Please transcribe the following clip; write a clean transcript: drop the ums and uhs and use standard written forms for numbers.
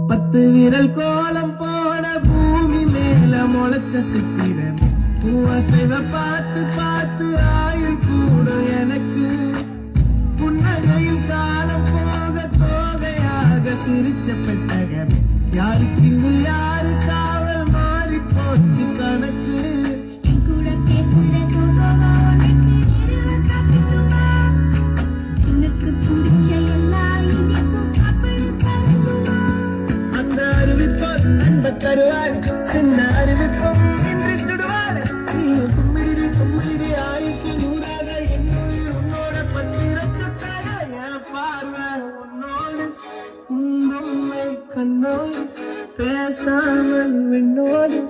10 விரல் கோலம் போட பூமி மேல முளைச்ச சித்திரம் அசைவ பார்த்து பார்த்து ஆயுள் கூட எனக்கு புன்னகையில் காலம் போக தோகையாக சிரிச்ச பெட்டகம் யாருக்கு இங்கு யாரு காவல் மாறி போச்சு கணக்கு அந்த அறிவிப்போ அன்ப தருவாள் சின்ன அறிவிப்பும் இன்று சுடுவாள் கும்மிடி கும்மிடி ஆயுசு நூறாக என்னுயிர் உன்னோட பத்திரச்சத்தாக என் பார்வை உன்னோடு உண்மை கண்ணோடு பேசாமல் விண்ணோடு